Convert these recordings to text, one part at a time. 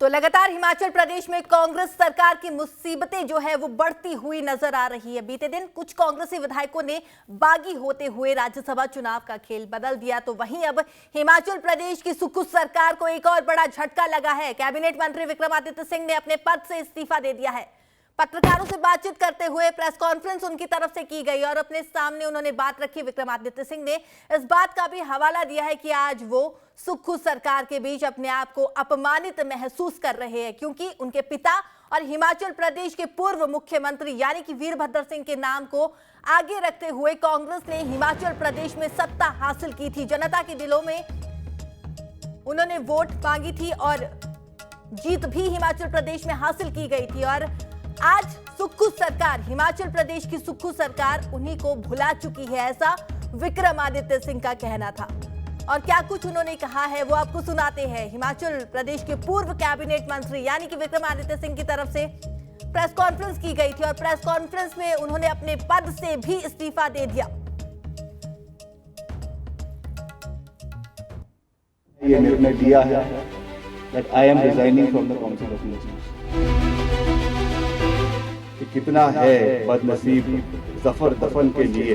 तो लगातार हिमाचल प्रदेश में कांग्रेस सरकार की मुसीबतें जो है वो बढ़ती हुई नजर आ रही है। बीते दिन कुछ कांग्रेसी विधायकों ने बागी होते हुए राज्यसभा चुनाव का खेल बदल दिया, तो वहीं अब हिमाचल प्रदेश की सुक्खू सरकार को एक और बड़ा झटका लगा है। कैबिनेट मंत्री विक्रमादित्य सिंह ने अपने पद से इस्तीफा दे दिया है। पत्रकारों से बातचीत करते हुए प्रेस कॉन्फ्रेंस उनकी तरफ से की गई और अपने सामने उन्होंने बात रखी। विक्रमादित्य सिंह ने इस बात का भी हवाला दिया है कि आज वो सुक्खू सरकार के बीच अपने आप को अपमानित महसूस कर रहे हैं, क्योंकि उनके पिता और हिमाचल प्रदेश के पूर्व मुख्यमंत्री यानी कि वीरभद्र सिंह के नाम को आगे रखते हुए कांग्रेस ने हिमाचल प्रदेश में सत्ता हासिल की थी। जनता के दिलों में उन्होंने वोट मांगी थी और जीत भी हिमाचल प्रदेश में हासिल की गई थी। और आज सुक्खू सरकार, हिमाचल प्रदेश की सुक्खू सरकार उन्हीं को भुला चुकी है, ऐसा विक्रमादित्य सिंह का कहना था। और क्या कुछ उन्होंने कहा है वो आपको सुनाते हैं। हिमाचल प्रदेश के पूर्व कैबिनेट मंत्री यानी कि विक्रमादित्य सिंह की तरफ से प्रेस कॉन्फ्रेंस की गई थी और प्रेस कॉन्फ्रेंस में उन्होंने अपने पद से भी इस्तीफा दे दिया। ये निर्णय लिया है that I am resigning from the Council of Ministers। कि कितना है बदनसीब जफर दफन के लिए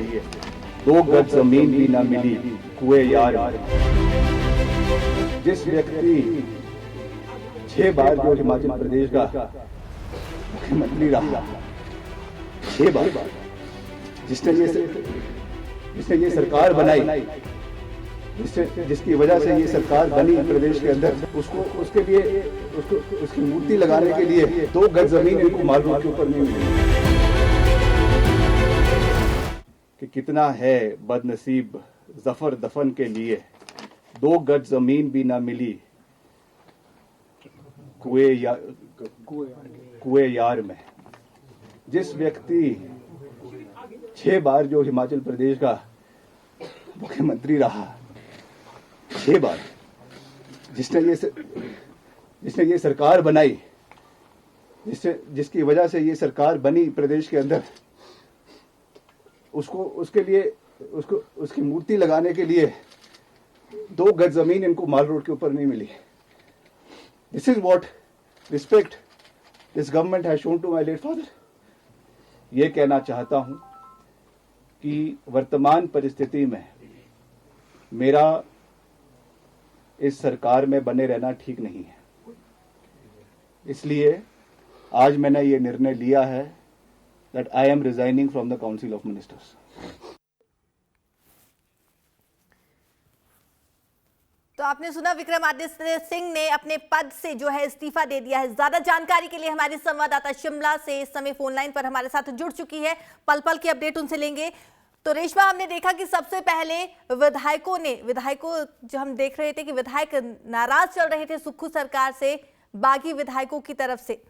2 गज जमीन भी ना मिली कुएं यार। जिस व्यक्ति 6 बार जो हिमाचल प्रदेश का मुख्यमंत्री रहा, 6 बार जिसने ये सरकार बनाई, जिसकी वजह से ये सरकार बनी प्रदेश के अंदर, उसके लिए उसकी मूर्ति लगाने के लिए 2 गज जमीन इनको माल रोड के ऊपर नहीं मिली। कि कितना है बदनसीब जफर दफन के लिए 2 गज जमीन भी ना मिली कुएं यार में। जिस व्यक्ति 6 बार जो हिमाचल प्रदेश का मुख्यमंत्री रहा, 6 बार जिसने ये सरकार बनाई, जिसकी वजह से ये सरकार बनी प्रदेश के अंदर, उसकी मूर्ति लगाने के लिए 2 गज जमीन इनको माल रोड के ऊपर नहीं मिली। This is what respect this government has shown to my late father. ये कहना चाहता हूं कि वर्तमान परिस्थिति में मेरा इस सरकार में बने रहना ठीक नहीं है। इसलिए आज मैंने ये निर्णय लिया है that I am resigning from the Council of Ministers। तो आपने सुना, विक्रमादित्य सिंह ने अपने पद से जो है इस्तीफा दे दिया है। ज्यादा जानकारी के लिए हमारी संवाददाता शिमला से इस समय फोन लाइन पर हमारे साथ जुड़ चुकी है, पल पल की अपडेट उनसे लेंगे। तो रेशमा, हमने देखा कि सबसे पहले विधायकों जो हम देख रहे थे कि विधायक नाराज चल रहे थे सुक्खू सरकार से, बागी विधायकों की तरफ से।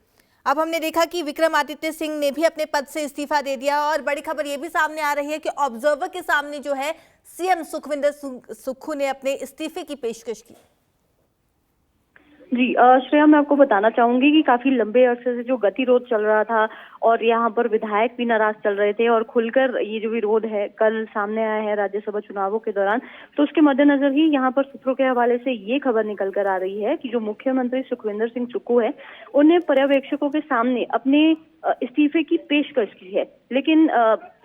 अब हमने देखा कि विक्रमादित्य सिंह ने भी अपने पद से इस्तीफा दे दिया और बड़ी खबर यह भी सामने आ रही है कि ऑब्जर्वर के सामने जो है सीएम सुखविंदर सुक्खू ने अपने इस्तीफे की पेशकश की। जी श्रेया, मैं आपको बताना चाहूंगी कि काफी लंबे अरसे से जो गतिरोध चल रहा था और यहाँ पर विधायक भी नाराज चल रहे थे और खुलकर ये जो विरोध है कल सामने आया है राज्यसभा चुनावों के दौरान, तो उसके मद्देनजर ही यहाँ पर सूत्रों के हवाले से ये खबर निकल कर आ रही है कि जो मुख्यमंत्री सुखविंदर सिंह सुक्खू है उन्हें पर्यवेक्षकों के सामने अपने इस्तीफे की पेशकश की है। लेकिन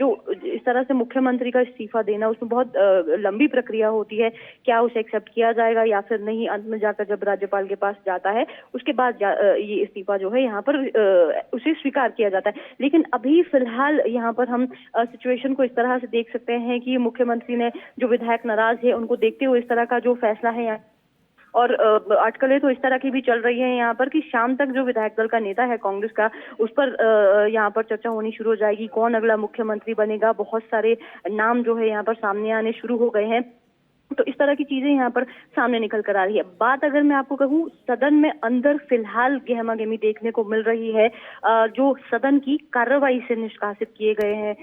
जो इस तरह से मुख्यमंत्री का इस्तीफा देना, उसमें बहुत लंबी प्रक्रिया होती है। क्या उसे एक्सेप्ट किया जाएगा या फिर नहीं, अंत में जाकर जब राज्यपाल के पास जाता है उसके बाद ये इस्तीफा जो है यहाँ पर उसे स्वीकार किया जाता है। लेकिन अभी फिलहाल यहाँ पर हम सिचुएशन को इस तरह से देख सकते हैं कि मुख्यमंत्री ने जो विधायक नाराज है उनको देखते हुए इस तरह का जो फैसला है यहाँ, और अटकलें तो इस तरह की भी चल रही है यहाँ पर कि शाम तक जो विधायक दल का नेता है कांग्रेस का, उस पर यहाँ पर चर्चा होनी शुरू हो जाएगी, कौन अगला मुख्यमंत्री बनेगा। बहुत सारे नाम जो है यहाँ पर सामने आने शुरू हो गए हैं। तो इस तरह की चीजें यहाँ पर सामने निकल कर आ रही है। बात अगर मैं आपको कहूँ, सदन में अंदर फिलहाल गहमागहमी देखने को मिल रही है। जो सदन की कार्रवाई से निष्कासित किए गए हैं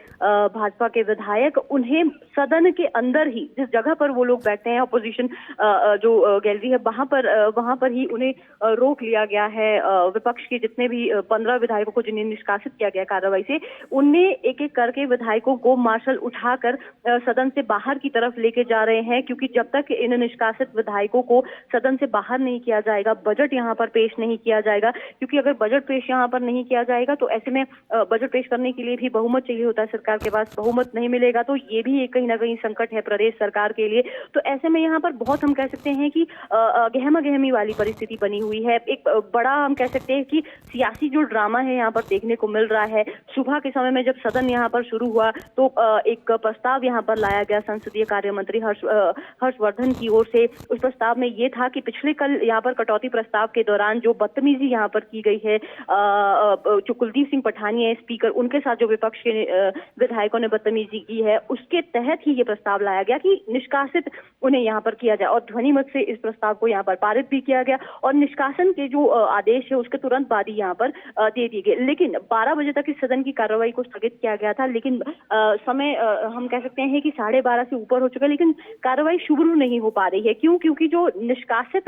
भाजपा के विधायक, उन्हें सदन के अंदर ही, जिस जगह पर वो लोग बैठते हैं, अपोजिशन जो गैलरी है वहां पर ही उन्हें रोक लिया गया है। विपक्ष के जितने भी 15 विधायकों को जिन्हें निष्कासित किया गया कार्रवाई से, उनमें एक एक करके विधायकों को मार्शल उठाकर सदन से बाहर की तरफ लेके जा रहे हैं, क्योंकि जब तक इन निष्कासित विधायकों को सदन से बाहर नहीं किया जाएगा, बजट यहाँ पर पेश नहीं किया जाएगा, क्योंकि अगर बजट पेश यहाँ पर नहीं किया जाएगा तो ऐसे में बजट पेश करने के लिए भी बहुमत चाहिए होता है, सरकार के पास बहुमत नहीं मिलेगा, तो ये भी एक कहीं ना कहीं संकट है प्रदेश सरकार के लिए। तो ऐसे में यहाँ पर बहुत हम कह सकते हैं कि गहमा गहमी वाली परिस्थिति बनी हुई है। एक बड़ा हम कह सकते हैं कि सियासी जो ड्रामा है यहाँ पर देखने को मिल रहा है। सुबह के समय में जब सदन यहाँ पर शुरू हुआ तो एक प्रस्ताव यहाँ पर लाया गया संसदीय कार्य मंत्री हर्षवर्धन की ओर से। उस प्रस्ताव में ये था कि पिछले कल यहाँ पर कटौती प्रस्ताव के दौरान जो बदतमीजी यहाँ पर की गई है, जो कुलदीप सिंह पठानिया स्पीकर, उनके साथ जो विपक्ष के विधायकों ने बदतमीजी की है, उसके तहत ही ये प्रस्ताव लाया गया कि निष्कासित उन्हें यहाँ पर किया जाए, और ध्वनिमत से इस प्रस्ताव को यहाँ पर पारित भी किया गया और निष्कासन के जो आदेश है उसके तुरंत बाद ही यहाँ पर दे दिए गए। लेकिन 12 बजे तक इस सदन की कार्रवाई को स्थगित किया गया था, लेकिन समय हम कह सकते हैं कि 12:30 से ऊपर हो चुका है, लेकिन कार्रवाई शुरू नहीं हो पा रही है। क्यों? क्योंकि जो निष्कासित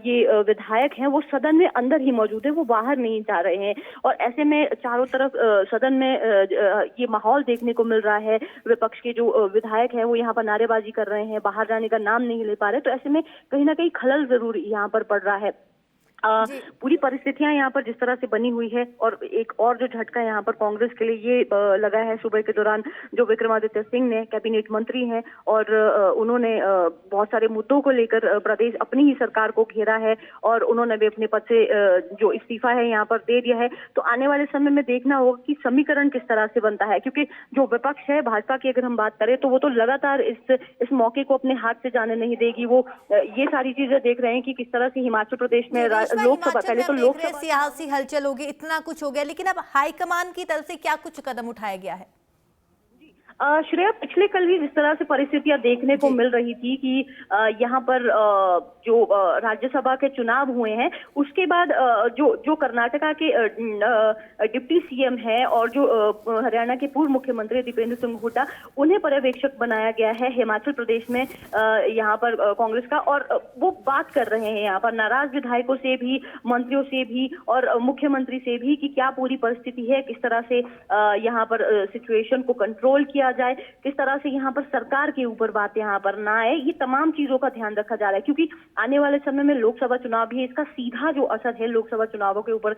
ये विधायक हैं वो सदन में अंदर ही मौजूद है, वो बाहर नहीं जा रहे हैं। और ऐसे में चारों तरफ सदन में ये माहौल देखने को मिल रहा है। विपक्ष के जो विधायक हैं वो यहाँ पर नारेबाजी कर रहे हैं, बाहर जाने का नाम नहीं ले पा रहे। तो ऐसे में कहीं ना कहीं खलल जरूर यहाँ पर पड़ रहा है। पूरी परिस्थितियां यहाँ पर जिस तरह से बनी हुई है, और एक और जो झटका यहाँ पर कांग्रेस के लिए ये लगा है सुबह के दौरान, जो विक्रमादित्य सिंह ने कैबिनेट मंत्री हैं और उन्होंने बहुत सारे मुद्दों को लेकर प्रदेश अपनी ही सरकार को घेरा है और उन्होंने भी अपने पद से जो इस्तीफा है यहाँ पर दे दिया है। तो आने वाले समय में देखना होगा कि समीकरण किस तरह से बनता है, क्योंकि जो विपक्ष है भाजपा की अगर हम बात करें तो वो तो लगातार इस मौके को अपने हाथ से जाने नहीं देगी। वो ये सारी चीजें देख रहे हैं कि किस तरह से हिमाचल प्रदेश में लोकसभा, पहले तो लोकसभा सियासी हलचल होगी, इतना कुछ हो गया, लेकिन अब हाईकमान की तरफ से क्या कुछ कदम उठाया गया है? श्रेया, पिछले कल भी जिस तरह से परिस्थितियां देखने को मिल रही थी कि यहाँ पर जो राज्यसभा के चुनाव हुए हैं, उसके बाद जो कर्नाटका के डिप्टी सीएम है और जो हरियाणा के पूर्व मुख्यमंत्री दीपेंद्र सिंह हुड्डा, उन्हें पर्यवेक्षक बनाया गया है हिमाचल प्रदेश में यहाँ पर कांग्रेस का। और वो बात कर रहे हैं यहाँ पर नाराज विधायकों से भी, मंत्रियों से भी और मुख्यमंत्री से भी कि क्या पूरी परिस्थिति है, किस तरह से यहाँ पर सिचुएशन को कंट्रोल किया जाए, किस तरह से यहाँ पर सरकार के ऊपर बात यहाँ पर ना आए। ये तमाम चीजों का ध्यान रखा जा रहा है, क्योंकि आने वाले समय में लोकसभा चुनाव भी है, इसका सीधा जो असर है लोकसभा चुनावों के ऊपर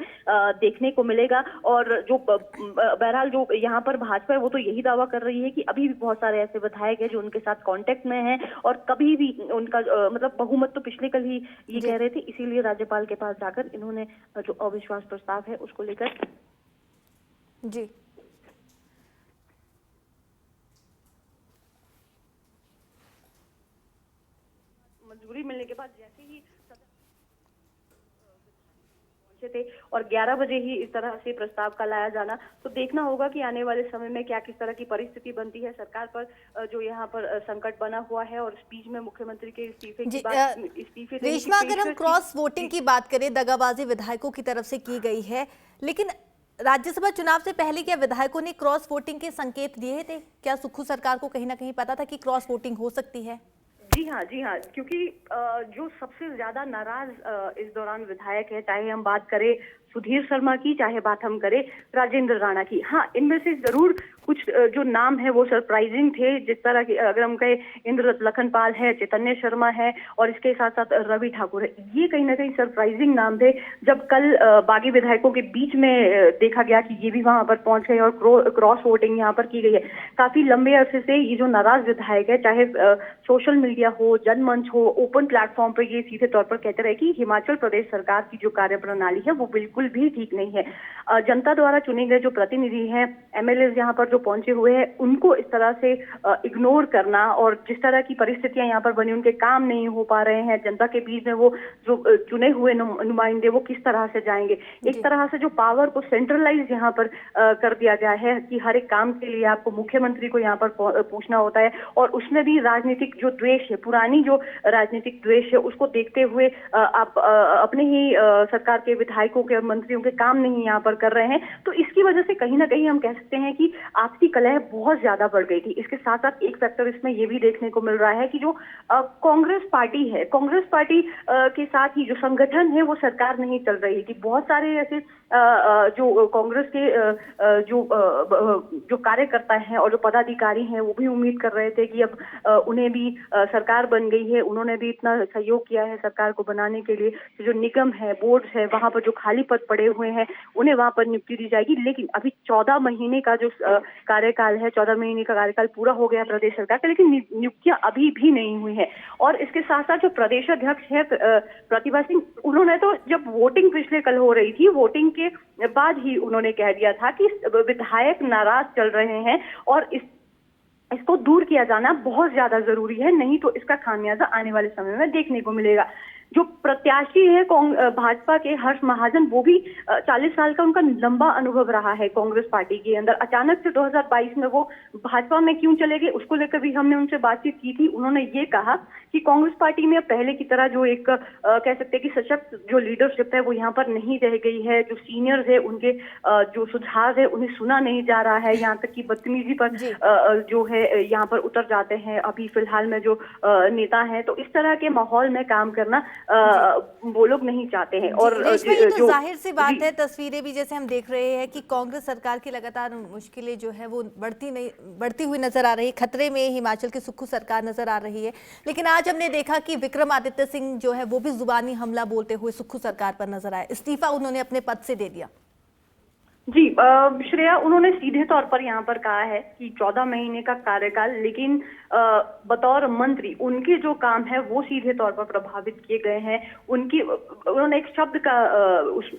देखने को मिलेगा। और जो बहरहाल जो यहाँ पर भाजपा है वो तो यही दावा कर रही है कि अभी भी बहुत सारे ऐसे विधायक हैं जो उनके साथ कांटेक्ट में हैं और कभी भी उनका मतलब बहुमत तो पिछले कल ही ये कह रहे थे, इसीलिए राज्यपाल के पास जाकर इन्होंने जो अविश्वास प्रस्ताव है उसको लेकर जी मंजूरी मिलने के बाद जैसे ही पहुंचे थे और 11 बजे ही इस तरह से प्रस्ताव का लाया जाना, तो देखना होगा कि आने वाले समय में क्या किस तरह की परिस्थिति बनती है सरकार पर जो यहाँ पर संकट बना हुआ है। और स्पीच में मुख्यमंत्री के इस्तीफे की बात, इस्तीफे रेशमा, अगर हम क्रॉस वोटिंग की बात करें, दगाबाजी विधायकों की तरफ से की गई है, लेकिन राज्यसभा चुनाव से पहले क्या विधायकों ने क्रॉस वोटिंग के संकेत दिए थे? क्या सुक्खू सरकार को कहीं ना कहीं पता था कि क्रॉस वोटिंग हो सकती है? जी हाँ, क्योंकि जो सबसे ज्यादा नाराज इस दौरान विधायक है, चाहे हम बात करें सुधीर शर्मा की, चाहे बात हम करें राजेंद्र राणा की, हाँ इनमें से जरूर कुछ जो नाम है वो सरप्राइजिंग थे। जिस तरह की अगर हम कहें इंद्रदत्त लखनपाल है, चैतन्य शर्मा है और इसके साथ साथ रवि ठाकुर है, ये कहीं ना कहीं सरप्राइजिंग नाम थे। जब कल बागी विधायकों के बीच में देखा गया कि ये भी वहां पर पहुंच गए और क्रॉस वोटिंग यहाँ पर की गई है। काफी लंबे अरसे से ये जो नाराज विधायक है, चाहे सोशल मीडिया हो, जनमंच हो, ओपन प्लेटफॉर्म पर ये सीधे तौर पर कहते रहे कि हिमाचल प्रदेश सरकार की जो कार्यप्रणाली है वो बिल्कुल भी ठीक नहीं है। जनता द्वारा चुने गए जो प्रतिनिधि हैं, एमएलए यहाँ पर जो पहुंचे हुए हैं, उनको इस तरह से इग्नोर करना और जिस तरह की परिस्थितियां यहाँ पर बनी, उनके काम नहीं हो पा रहे हैं, जनता के बीच में वो जो चुने हुए नुमाइंदे वो किस तरह से जाएंगे। एक तरह से जो पावर को सेंट्रलाइज यहाँ पर कर दिया गया है कि हर एक काम के लिए आपको मुख्यमंत्री को यहाँ पर पूछना होता है, और उसमें भी राजनीतिक जो द्वेष है, पुरानी जो राजनीतिक द्वेष है, उसको देखते हुए आप अपने ही सरकार के विधायकों के मंत्रियों के काम नहीं यहाँ पर कर रहे हैं। तो इसकी वजह से कहीं ना कहीं हम कह सकते हैं कि आपसी कलह बहुत ज्यादा बढ़ गई थी। इसके साथ साथ एक फैक्टर इसमें ये भी देखने को मिल रहा है कि जो कांग्रेस पार्टी है, कांग्रेस पार्टी के साथ ही जो संगठन है वो सरकार नहीं चल रही थी। बहुत सारे ऐसे जो कांग्रेस के जो कार्यकर्ता हैं और जो पदाधिकारी हैं वो भी उम्मीद कर रहे थे कि अब उन्हें भी सरकार बन गई है, उन्होंने भी इतना सहयोग किया है सरकार को बनाने के लिए, तो जो निगम है, बोर्ड है, वहां पर जो खाली पद पड़े हुए हैं उन्हें वहां पर नियुक्ति दी जाएगी। लेकिन अभी 14 महीने का जो कार्यकाल है, 14 महीने का कार्यकाल पूरा हो गया प्रदेश सरकार का, लेकिन नियुक्तियां अभी भी नहीं हुई है। और इसके साथ साथ जो प्रदेश अध्यक्ष है प्रतिभा सिंह, उन्होंने तो जब वोटिंग पिछले कल हो रही थी, वोटिंग के बाद ही उन्होंने कह दिया था कि विधायक नाराज चल रहे हैं और इसको दूर किया जाना बहुत ज्यादा जरूरी है, नहीं तो इसका खामियाजा आने वाले समय में देखने को मिलेगा। जो प्रत्याशी है भाजपा के हर्ष महाजन, वो भी 40 साल का उनका लंबा अनुभव रहा है कांग्रेस पार्टी के अंदर। अचानक से 2022 में वो भाजपा में क्यों चले गए, उसको लेकर भी हमने उनसे बातचीत की थी। उन्होंने ये कहा कि कांग्रेस पार्टी में पहले की तरह जो एक कह सकते हैं कि सशक्त जो लीडरशिप है वो यहाँ पर नहीं रह गई है। जो सीनियर्स है उनके जो सुझाव है उन्हें सुना नहीं जा रहा है, यहाँ तक कि बदतमीजी पर जो है यहाँ पर उतर जाते हैं अभी फिलहाल में जो नेता हैं। तो इस तरह के माहौल में काम करना वो लोग नहीं चाहते हैं। और तो जाहिर सी बात है, तस्वीरें भी जैसे हम देख रहे हैं कि कांग्रेस सरकार की लगातार मुश्किलें जो है वो बढ़ती हुई नजर आ रही है। खतरे में हिमाचल की सुक्खू सरकार नजर आ रही है। लेकिन आज हमने देखा कि विक्रमादित्य सिंह जो है वो भी जुबानी हमला बोलते हुए सुक्खू सरकार पर नजर आए। इस्तीफा उन्होंने अपने पद से दे दिया। जी श्रेया, उन्होंने सीधे तौर पर यहाँ पर कहा है कि 14 महीने का कार्यकाल, लेकिन बतौर मंत्री उनके जो काम है वो सीधे तौर पर प्रभावित किए गए हैं। उन्होंने एक शब्द का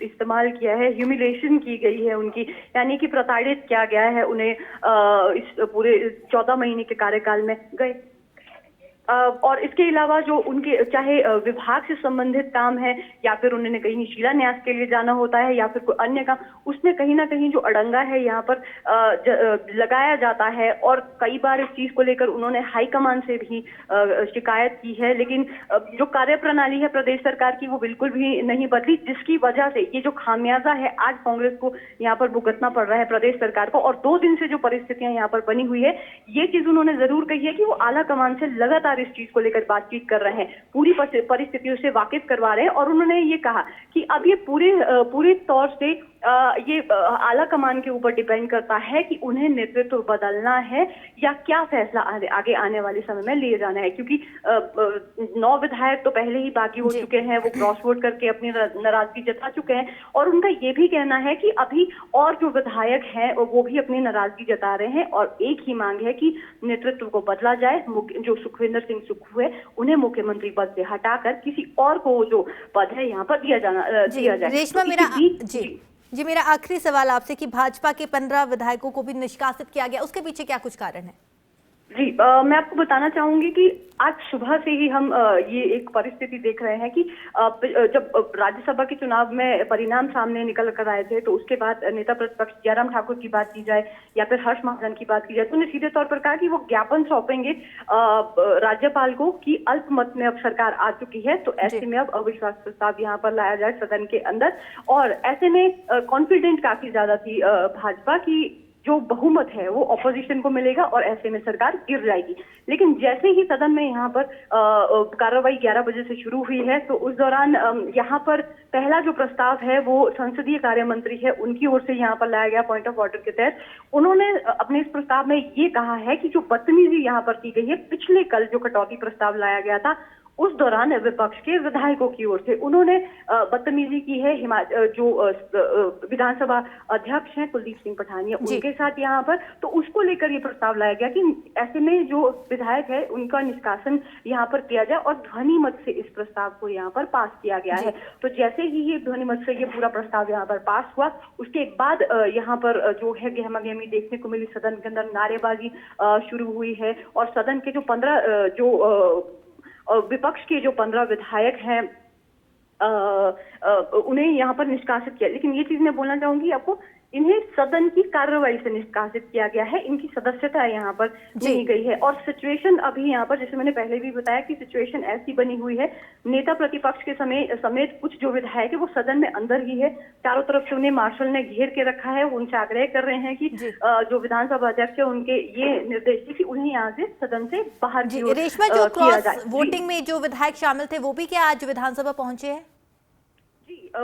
इस्तेमाल किया है, ह्यूमिलेशन की गई है उनकी, यानी कि प्रताड़ित किया गया है उन्हें इस पूरे 14 महीने के कार्यकाल में गए। और इसके अलावा जो उनके चाहे विभाग से संबंधित काम है या फिर उन्होंने कहीं शिलान्यास के लिए जाना होता है या फिर कोई अन्य काम, उसमें कहीं ना कहीं जो अड़ंगा है यहाँ पर लगाया जाता है। और कई बार इस चीज को लेकर उन्होंने हाईकमान से भी शिकायत की है, लेकिन जो कार्यप्रणाली है प्रदेश सरकार की वो बिल्कुल भी नहीं बदली, जिसकी वजह से ये जो खामियाजा है आज कांग्रेस को यहाँ पर भुगतना पड़ रहा है प्रदेश सरकार को। और 2 दिन से जो परिस्थितियां यहाँ पर बनी हुई है, ये चीज उन्होंने जरूर कही है कि वो आला कमान से लगातार इस चीज को लेकर बातचीत कर रहे हैं, पूरी परिस्थितियों से वाकिफ करवा रहे हैं। और उन्होंने ये कहा कि अब ये पूरे तौर से ये आला कमान के ऊपर डिपेंड करता है कि उन्हें नेतृत्व बदलना है या क्या फैसला आगे आने वाले समय में लिए जाना है। क्योंकि 9 विधायक तो पहले ही बागी हो चुके हैं, वो क्रॉस वोट करके अपनी नाराजगी जता चुके हैं। और उनका ये भी कहना है कि अभी और जो विधायक हैं वो भी अपनी नाराजगी जता रहे हैं और एक ही मांग है कि नेतृत्व को बदला जाए। जो सुखविंदर सिंह सुक्खू है उन्हें मुख्यमंत्री पद से हटाकर किसी और को जो पद है यहाँ पर दिया जाए। रेशमा, मेरा आखिरी सवाल आपसे कि भाजपा के 15 विधायकों को भी निष्कासित किया गया, उसके पीछे क्या कुछ कारण है? जी मैं आपको बताना चाहूंगी कि आज सुबह से ही हम ये एक परिस्थिति देख रहे हैं कि जब राज्यसभा के चुनाव में परिणाम सामने निकल कर आए थे, तो उसके बाद नेता प्रतिपक्ष जयराम ठाकुर की बात की जाए या फिर हर्ष महाजन की बात की जाए, तो उन्होंने सीधे तौर पर कहा कि वो ज्ञापन सौंपेंगे राज्यपाल को कि अल्पमत में अब सरकार आ चुकी है, तो ऐसे में अब अविश्वास प्रस्ताव यहाँ पर लाया जाए सदन के अंदर। और ऐसे में कॉन्फिडेंट काफी ज्यादा थी भाजपा की जो बहुमत है वो ऑपोजिशन को मिलेगा और ऐसे में सरकार गिर जाएगी। लेकिन जैसे ही सदन में यहाँ पर कार्रवाई 11 बजे से शुरू हुई है, तो उस दौरान यहाँ पर पहला जो प्रस्ताव है वो संसदीय कार्य मंत्री है उनकी ओर से यहाँ पर लाया गया पॉइंट ऑफ ऑर्डर के तहत। उन्होंने अपने इस प्रस्ताव में ये कहा है कि जो बदतमीजी यहाँ पर की गई है, पिछले कल जो कटौती प्रस्ताव लाया गया था उस दौरान विपक्ष के विधायकों की ओर से उन्होंने बदतमीजी की है। जो विधानसभा अध्यक्ष हैं कुलदीप सिंह पठानिया, उनके साथ यहाँ पर, तो उसको लेकर ये प्रस्ताव लाया गया कि ऐसे में जो विधायक है उनका निष्कासन यहाँ पर किया जाए और ध्वनि मत से इस प्रस्ताव को यहाँ पर पास किया गया है। तो जैसे ही ये ध्वनि मत से ये पूरा प्रस्ताव यहाँ पर पास हुआ, उसके बाद यहाँ पर जो है गहमा-गहमी देखने को मिली, सदन के अंदर नारेबाजी शुरू हुई है और सदन के जो 15 विपक्ष के जो 15 विधायक हैं उन्हें यहाँ पर निष्कासित किया। लेकिन ये चीज मैं बोलना चाहूंगी आपको इन्हें सदन की कार्रवाई से निष्कासित किया गया है। इनकी सदस्यता यहाँ पर नहीं गई है और सिचुएशन अभी यहाँ पर, जैसे मैंने पहले भी बताया कि सिचुएशन ऐसी बनी हुई है, नेता प्रतिपक्ष के समेत कुछ जो विधायक है वो सदन में अंदर ही है। चारों तरफ से उन्हें मार्शल ने घेर के रखा है। उनसे आग्रह कर रहे हैं कि जो विधानसभा अध्यक्ष है उनके ये निर्देश थे कि उन्हें यहाँ से सदन से बाहर की ओर रेशमा, जो किया क्रॉस जाए। वोटिंग में जो विधायक शामिल थे वो भी क्या आज विधानसभा पहुंचे हैं?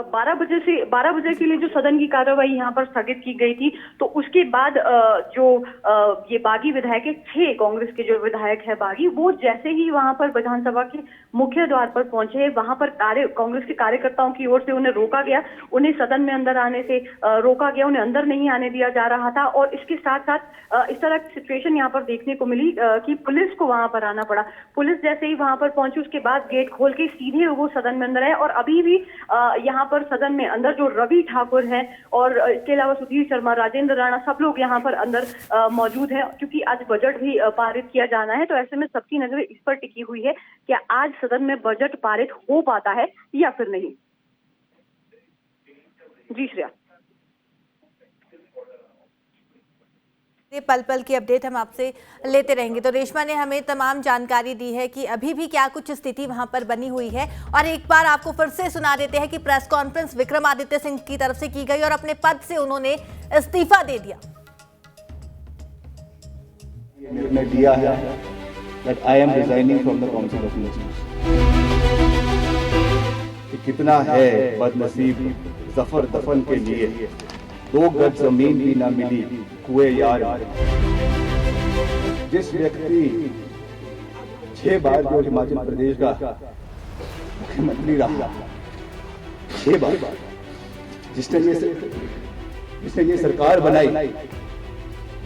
12 बजे के लिए जो सदन की कार्रवाई यहाँ पर स्थगित की गई थी, तो उसके बाद जो ये बागी विधायक है, 6 कांग्रेस के जो विधायक है बागी, वो जैसे ही वहां पर विधानसभा के मुख्य द्वार पर पहुंचे, वहां पर कांग्रेस के कार्यकर्ताओं की ओर से उन्हें रोका गया, उन्हें सदन में अंदर आने से रोका गया, उन्हें अंदर नहीं आने दिया जा रहा था। और इसके साथ साथ इस तरह की सिचुएशन यहाँ पर देखने को मिली कि पुलिस को वहां पर आना पड़ा। पुलिस जैसे ही वहां पर पहुंची, उसके बाद गेट खोल के सीधे वो सदन में अंदर आए और अभी भी यहाँ पर सदन में अंदर जो रवि ठाकुर है और इसके अलावा सुधीर शर्मा, राजेंद्र राणा, सब लोग यहाँ पर अंदर मौजूद है, क्योंकि आज बजट भी पारित किया जाना है। तो ऐसे में सबकी नजर इस पर टिकी हुई है कि आज सदन में बजट पारित हो पाता है या फिर नहीं। जी श्रेया, ये पल पल की अपडेट हम आपसे लेते रहेंगे। तो रेशमा ने हमें तमाम जानकारी दी है कि अभी भी क्या कुछ स्थिति वहां पर बनी हुई है। और एक बार आपको फिर से सुना देते हैं कि प्रेस कॉन्फ्रेंस विक्रमादित्य सिंह की तरफ से की गई और अपने पद से उन्होंने इस्तीफा दे दिया। निर्णय लिया है that I am resigning from the Council of Ministers। कि कितना है बदनसीब जफर दफन के लिए 2 गज जमीन भी ना मिली कुएं यार। जिस व्यक्ति 6 बार जो हिमाचल प्रदेश का मुख्यमंत्री रहा, 6 बार, जिसने ये सरकार बनाई,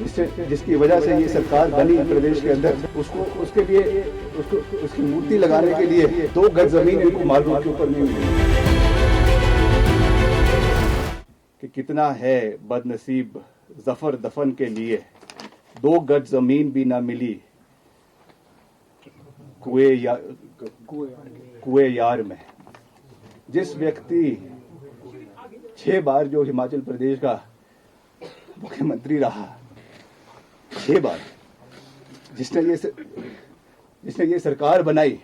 जिसकी वजह से ये सरकार बनी प्रदेश के अंदर, उसकी मूर्ति लगाने के लिए 2 गज जमीन इनको माल रोड के ऊपर नहीं मिली। कि कितना है बदनसीब जफर दफन के लिए 2 गज जमीन भी ना मिली कुएं यार में। जिस व्यक्ति 6 बार जो हिमाचल प्रदेश का मुख्यमंत्री रहा, 6 बार, जिसने ये सरकार बनाई,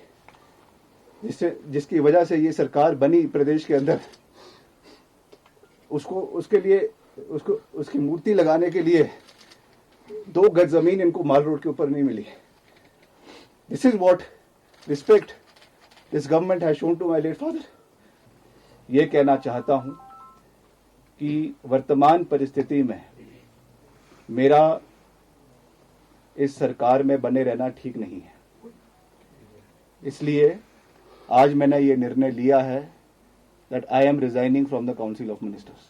जिसकी वजह से ये सरकार बनी प्रदेश के अंदर, उसकी मूर्ति लगाने के लिए 2 गज जमीन इनको माल रोड के ऊपर नहीं मिली। This is what respect this government has shown to my late father. ये कहना चाहता हूं कि वर्तमान परिस्थिति में मेरा इस सरकार में बने रहना ठीक नहीं है। इसलिए आज मैंने ये निर्णय लिया है that I am resigning from the Council of Ministers।